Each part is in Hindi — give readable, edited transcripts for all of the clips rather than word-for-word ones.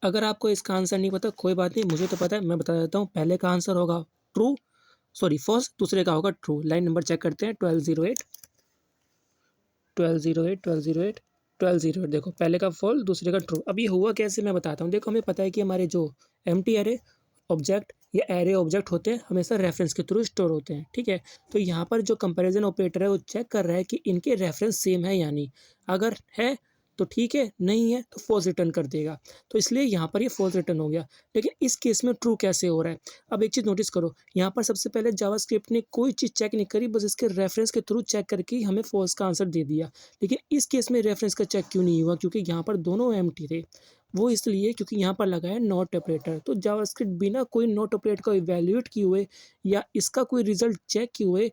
अगर आपको इसका आंसर नहीं पता कोई बात नहीं, मुझे तो पता है, मैं बता देता हूँ। पहले का आंसर होगा ट्रू, सॉरी फॉल्स, दूसरे का होगा ट्रू। लाइन नंबर चेक करते हैं, 1208 1208 1208 1208। देखो पहले का फॉल्स, दूसरे का ट्रू। अब ये हुआ कैसे मैं बताता हूँ। देखो हमें पता है कि हमारे जो एम्प्टी एरे ऑब्जेक्ट या एरे ऑब्जेक्ट होते हैं हमेशा रेफरेंस के थ्रू स्टोर होते हैं, ठीक है। तो यहाँ पर जो कंपैरिजन ऑपरेटर है वो चेक कर रहा है कि इनके रेफरेंस सेम है या नहीं। अगर है तो ठीक है, नहीं है तो फॉल्स रिटर्न कर देगा। तो इसलिए यहाँ पर ये फॉल्स रिटर्न हो गया। लेकिन इस केस में ट्रू कैसे हो रहा है। अब एक चीज़ नोटिस करो, यहाँ पर सबसे पहले जावास्क्रिप्ट ने कोई चीज़ चेक नहीं करी, बस इसके रेफरेंस के थ्रू चेक करके ही हमें फॉल्स का आंसर दे दिया। लेकिन इस केस में रेफरेंस का चेक क्यों नहीं हुआ, क्योंकि यहाँ पर दोनों एम्प्टी थे। वो इसलिए क्योंकि यहाँ पर लगा है नॉट ऑपरेटर। तो जावास्क्रिप्ट बिना कोई नॉट ऑपरेटर को इवैल्यूएट किए हुए या इसका कोई रिजल्ट चेक किए हुए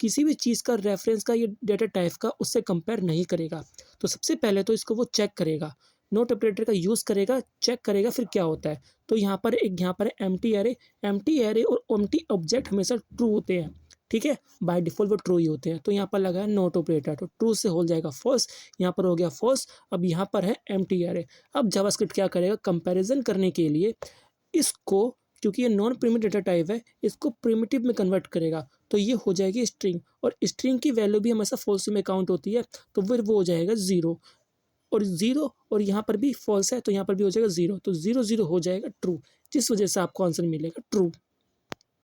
किसी भी चीज़ का रेफरेंस का या डेटा टाइप का उससे कंपेयर नहीं करेगा। तो सबसे पहले तो इसको वो चेक करेगा, नॉट ऑपरेटर का यूज़ करेगा, चेक करेगा, फिर क्या होता है। तो यहाँ पर एम्प्टी एरे और एम्प्टी ऑब्जेक्ट हमेशा ट्रू होते हैं, ठीक है। बाय डिफ़ॉल्ट वो ट्रू ही होते हैं। तो यहाँ पर लगा है नॉट ऑपरेटर, तो ट्रू से हो जाएगा फॉल्स, यहाँ पर हो गया फॉल्स। अब यहाँ पर है एम्प्टी एरे। अब जावास्क्रिप्ट क्या करेगा, कंपैरिजन करने के लिए इसको, क्योंकि ये नॉन प्रिमिटिव डेटा टाइप है, इसको प्रिमिटिव में कन्वर्ट करेगा। तो ये हो जाएगी स्ट्रिंग, और स्ट्रिंग की वैल्यू भी हमेशा फॉल्स में काउंट होती है। तो फिर वो हो जाएगा ज़ीरो, और ज़ीरो, और यहाँ पर भी फॉल्स है तो यहाँ पर भी हो जाएगा ज़ीरो। तो ज़ीरो ज़ीरो हो जाएगा ट्रू, जिस वजह से आपको आंसर मिलेगा ट्रू।